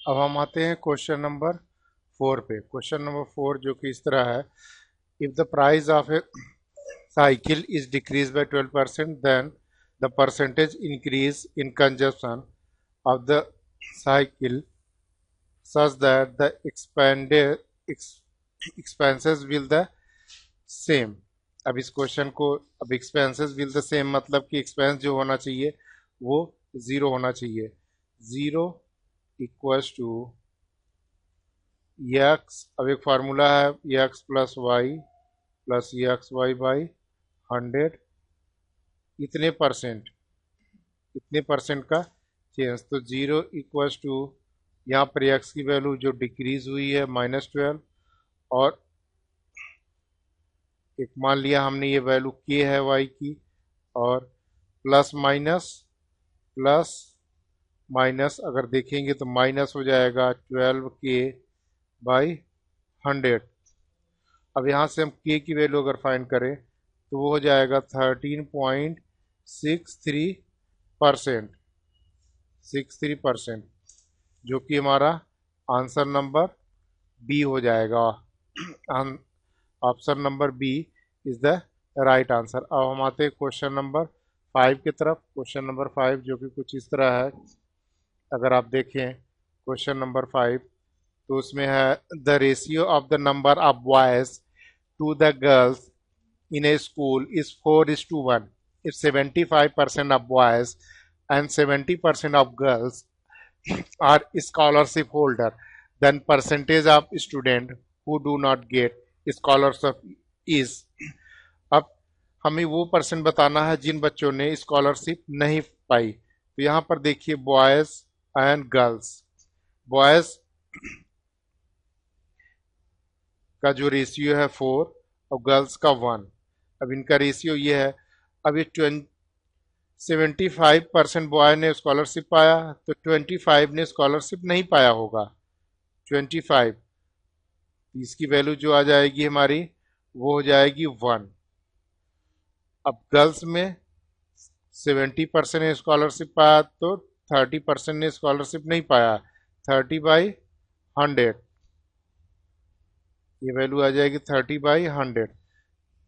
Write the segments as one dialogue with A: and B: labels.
A: अब हम आते हैं क्वेश्चन नंबर 4 पे। क्वेश्चन नंबर 4 जो कि इस तरह है, if the price of a cycle is decrease by 12% then the percentage increase in consumption of the cycle such that the expenses will the same। अब इस क्वेश्चन को, अब एक्सपेंसेस विल द सेम मतलब कि एक्सपेंस जो होना चाहिए वो जीरो होना चाहिए। जीरो इक्वल्स टू एक्स, अब एक फार्मूला है x plus x y by 100, इतने परसेंट का चेंज। तो जीरो इक्वल्स टू, यहाँ पर एक्स की वैल्यू जो डिक्रीज हुई है -12, और एक मान लिया हमने ये वैल्यू के है वाई की, और प्लस प्लस माइनस अगर देखेंगे तो माइनस हो जाएगा 12k/100। अब यहाँ से हम के की वैल्यू अगर फाइंड करें तो वो हो जाएगा 13.63%, जो कि हमारा आंसर नंबर बी हो जाएगा। Option number B is the right answer. अब हम आते हैं क्वेश्चन नंबर 5 की तरफ। क्वेश्चन नंबर 5 जो कि कुछ इस तरह है, अगर आप देखें क्वेश्चन नंबर 5 तो उसमें है the ratio of the number of boys to the girls in a school is 4:1. If 75% of boys and 70% of girls are scholarship holder, then percentage of student who do not get scholarship is। अब हमें वो percent बताना है जिन बच्चों ने scholarship नहीं पाई। तो यहाँ पर देखिए बॉयज एंड गर्ल्स, बॉयज का जो रेशियो है 4 और गर्ल्स का 1। अब इनका रेशियो ये है। अब ये 75% बॉय ने स्कॉलरशिप पाया तो 25 ने स्कॉलरशिप नहीं पाया होगा। 25, इसकी वैल्यू जो आ जाएगी हमारी वो हो जाएगी 1। अब गर्ल्स में 70% ने स्कॉलरशिप पाया तो 30% ने स्कॉलरशिप नहीं पाया। 30/100, ये वैल्यू आ जाएगी 30/100,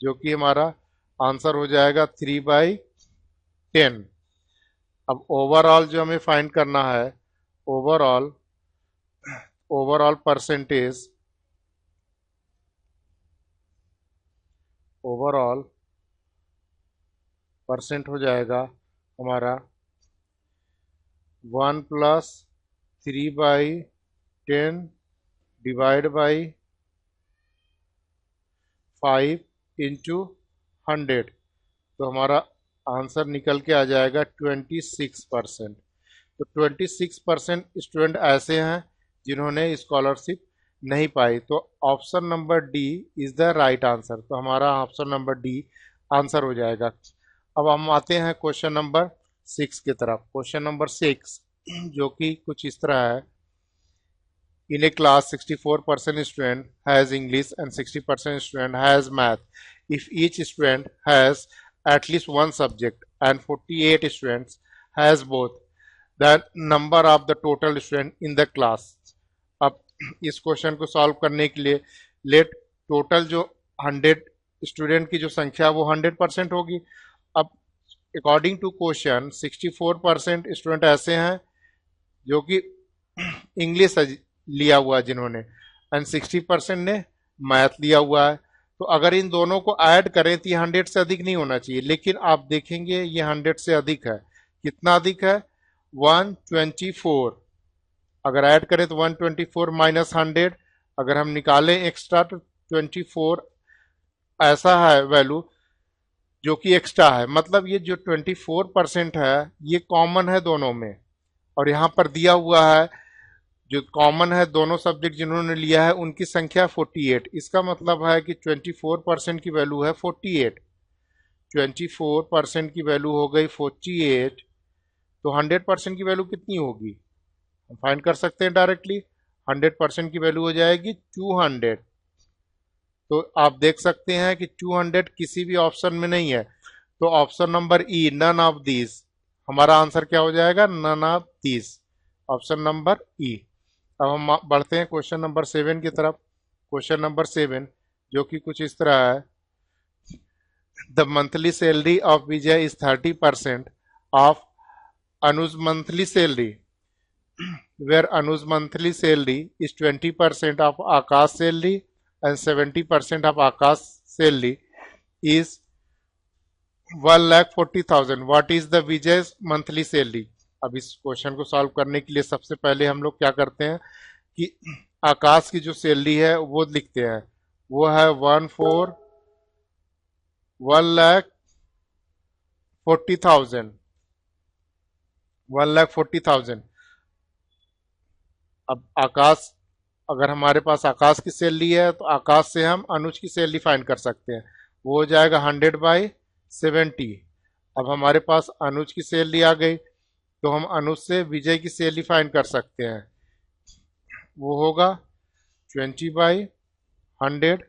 A: जो कि हमारा आंसर हो जाएगा 3/10। अब ओवरऑल जो हमें फाइंड करना है, ओवरऑल परसेंटेज, ओवरऑल परसेंट हो जाएगा हमारा 1 + 3/10 डिवाइड बाई 5 × 100, तो हमारा आंसर निकल के आ जाएगा 26%। तो 26% स्टूडेंट ऐसे हैं जिन्होंने स्कॉलरशिप नहीं पाई। तो option number D is the right answer. तो हमारा ऑप्शन नंबर डी आंसर हो जाएगा। अब हम आते हैं क्वेश्चन नंबर 6 की तरफ। क्वेश्चन नंबर 6 जो कि कुछ इस तरह है, in a class 64% student has English and 60% student has math. If each student has at least one subject and 48 students has both, the number of the total student in the class। अब इस question को solve करने के लिए let total जो 100 student की जो संख्या वो 100% होगी। अब अकॉर्डिंग टू क्वेश्चन 64% स्टूडेंट ऐसे हैं जो कि इंग्लिश लिया हुआ है जिन्होंने, एंड 60% ने मैथ लिया हुआ है। तो अगर इन दोनों को ऐड करें तो ये 100 से अधिक नहीं होना चाहिए, लेकिन आप देखेंगे ये 100 से अधिक है। कितना अधिक है? 124। अगर ऐड करें तो 124 - 100, अगर हम निकालें एक्स्ट्रा तो 24 ऐसा है वैल्यू जो कि एक्स्ट्रा है। मतलब ये जो 24% है ये कॉमन है दोनों में, और यहाँ पर दिया हुआ है जो कॉमन है दोनों सब्जेक्ट जिन्होंने लिया है उनकी संख्या 48। इसका मतलब है कि 24% की वैल्यू है 48। 24% की वैल्यू हो गई 48, तो 100% की वैल्यू कितनी होगी हम फाइंड कर सकते हैं डायरेक्टली। 100% की वैल्यू हो जाएगी 200। तो आप देख सकते हैं कि 200 किसी भी ऑप्शन में नहीं है। तो option number E, none of these, हमारा आंसर क्या हो जाएगा? None of these, option number E. अब हम बढ़ते हैं क्वेश्चन नंबर 7 की तरफ। क्वेश्चन नंबर 7 जो कि कुछ इस तरह है, the monthly salary of Vijay is 30% of Anuj monthly salary, where Anu's monthly salary is 20% of Akash salary and 70% of Akash salary is 1,40,000. What is the Vijay's monthly salary? अब इस question को solve करने के लिए सबसे पहले हम लोग क्या करते हैं कि आकाश की जो सैलरी है वो लिखते हैं, वो है 1,40,000। 1,40,000। अब आकाश, अगर हमारे पास आकाश की सैलरी है तो आकाश से हम अनुज की सैलरी फाइंड कर सकते हैं, वो हो जाएगा 100/70। अब हमारे पास अनुज की सैलरी आ गई तो हम अनुज से विजय की सैलरी फाइंड कर सकते हैं, वो होगा 20/100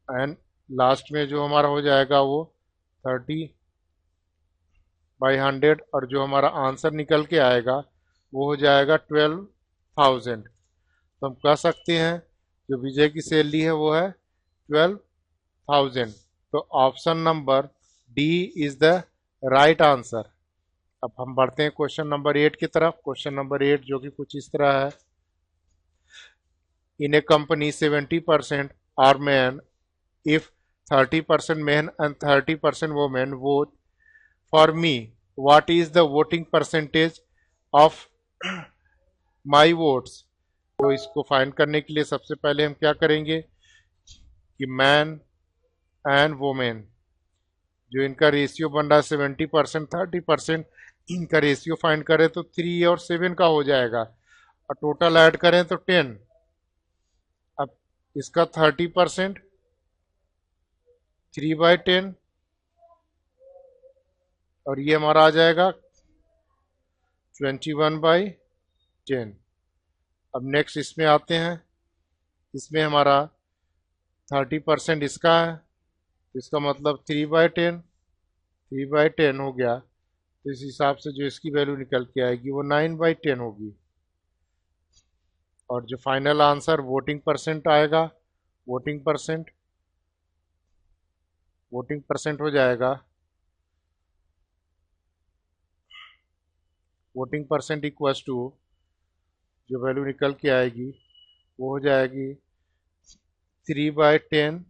A: एंड लास्ट में जो हमारा हो जाएगा वो 30/100 और जो हमारा आंसर निकल के आएगा वो हो जाएगा 12,000। तो हम कह सकते हैं जो विजय की सैलरी है वो है 12,000। तो option number D is the right answer. अब हम बढ़ते हैं क्वेश्चन नंबर 8 की तरफ। क्वेश्चन नंबर 8 जो कि कुछ इस तरह है, in a company 70% are men if 30% men and 30% women vote for me, what is the voting percentage of my votes. तो इसको फाइंड करने के लिए सबसे पहले हम क्या करेंगे कि मैन एंड वोमेन जो इनका रेशियो बन रहा है 70% 30%, इनका रेशियो फाइंड करें तो 3 और 7 का हो जाएगा और टोटल ऐड करें तो 10। अब इसका 30% 3/10 और ये हमारा आ जाएगा 21/10। अब नेक्स्ट इसमें आते हैं, इसमें हमारा 30% इसका है तो इसका मतलब 3/10 हो गया, तो इस हिसाब से जो इसकी वैल्यू निकल के आएगी वो 9/10 होगी। और जो फाइनल आंसर वोटिंग परसेंट आएगा, वोटिंग परसेंट हो जाएगा, वोटिंग परसेंट इक्वल्स टू जो वैल्यू निकल के आएगी वो हो जाएगी 3/10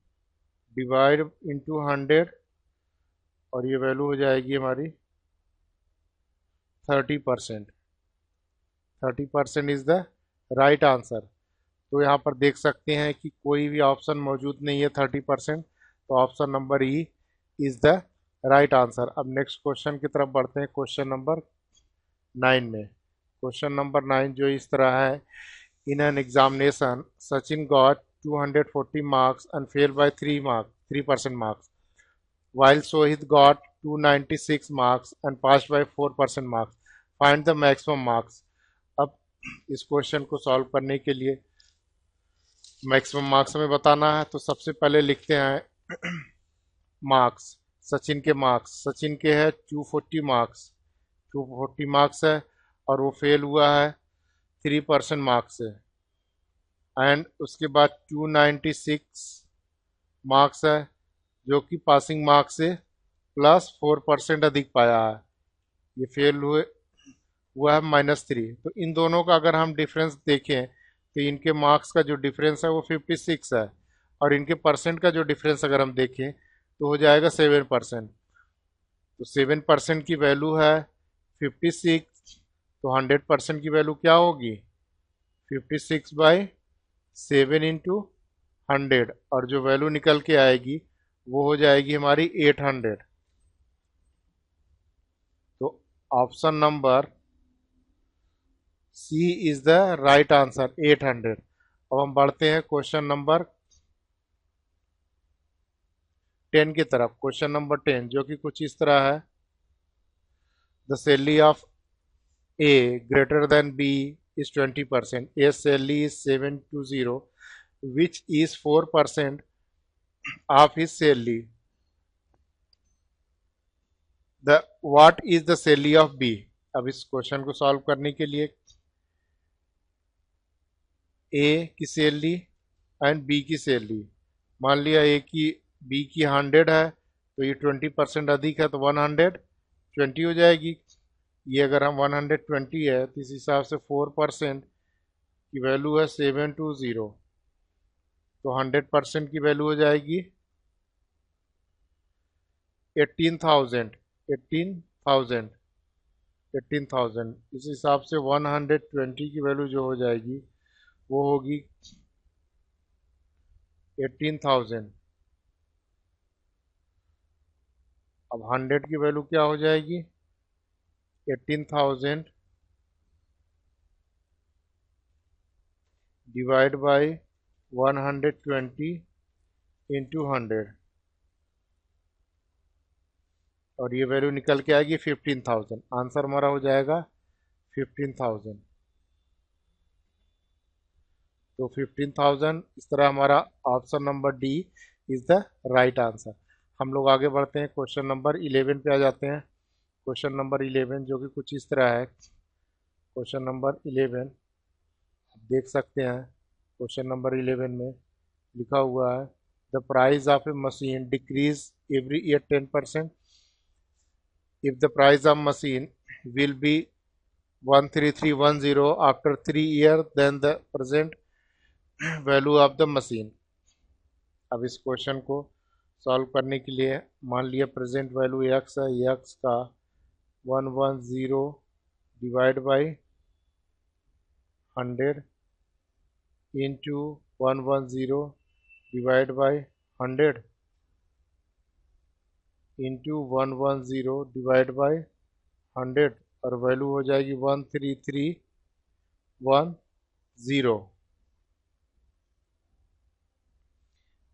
A: डिवाइड इंटू 100 और ये वैल्यू हो जाएगी हमारी 30%। 30% इज द राइट आंसर। तो यहाँ पर देख सकते हैं कि कोई भी ऑप्शन मौजूद नहीं है 30%, तो option number E is the right answer. अब नेक्स्ट क्वेश्चन की तरफ बढ़ते हैं क्वेश्चन नंबर 9 में। क्वेश्चन नंबर 9 जो इस तरह है, in an examination Sachin got 240 marks and failed by 3% marks, while Sohit got 296 marks and passed by 4% marks. Find the maximum marks. अब इस क्वेश्चन को सॉल्व करने के लिए मैक्सिमम मार्क्स हमें बताना है, तो सबसे पहले लिखते हैं मार्क्स, सचिन के मार्क्स। सचिन के है 240 मार्क्स, 240 मार्क्स है और वो फेल हुआ है 3% मार्क्स से। एंड उसके बाद 296 मार्क्स है जो कि पासिंग मार्क्स से प्लस 4% अधिक पाया है, ये फेल हुआ है -3। तो इन दोनों का अगर हम डिफरेंस देखें तो इनके मार्क्स का जो डिफरेंस है वो 56 है और इनके परसेंट का जो डिफरेंस अगर हम देखें तो हो जाएगा 7%। तो 7% की वैल्यू है 56, तो 100% की वैल्यू क्या होगी 56/7 इंटू 100 और जो वैल्यू निकल के आएगी वो हो जाएगी हमारी 800। तो option number C is the right answer 800। अब हम बढ़ते हैं क्वेश्चन नंबर 10 की तरफ। क्वेश्चन नंबर 10 जो कि कुछ इस तरह है, the salary of A greater than B is 20%. A salary is 720, which is 4% of his salary. The what is the salary of B? अब इस क्वेश्चन को सॉल्व करने के लिए ए की सैलरी एंड बी की सैलरी। मान लिया ए की बी की 100 है, तो ये 20% अधिक है, तो 120 हो जाएगी। ये अगर हम 120 है तो इस हिसाब से 4% की वैल्यू है 720, तो 100% की वैल्यू हो जाएगी 18,000। 18,000 18,000 इस हिसाब से 120 की वैल्यू जो हो जाएगी वो होगी 18,000। अब 100 की वैल्यू क्या हो जाएगी, 18,000 डिवाइड बाय 120 इंटू 100, और ये वैल्यू निकल के आएगी 15,000। आंसर हमारा हो जाएगा 15,000। तो 15,000, इस तरह हमारा option number D is the right answer. हम लोग आगे बढ़ते हैं, क्वेश्चन नंबर 11 पे आ जाते हैं। क्वेश्चन नंबर 11 जो कि कुछ इस तरह है। क्वेश्चन नंबर 11 आप देख सकते हैं, क्वेश्चन नंबर 11 में लिखा हुआ है the price of a machine decrease every year 10%। If the price of machine will be 13310 after 3 year then the present value of the machine. अब इस क्वेश्चन को सॉल्व करने के लिए मान लिया प्रेजेंट वैल्यू एक्स है, एक्स का 110 divide by 100 into 110 divide by 100 into 110 divide by 100, और वैल्यू हो जाएगी 13310।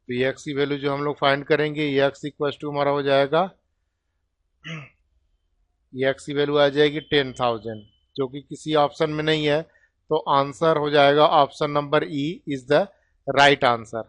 A: तो ये एक्स की वैल्यू जो हम लोग फाइंड करेंगे, ये एक्स इक्वल टू हमारा हो जाएगा, ये एक्स की वैल्यू आ जाएगी 10,000, जो कि किसी ऑप्शन में नहीं है। तो आंसर हो जाएगा option number E is the right answer.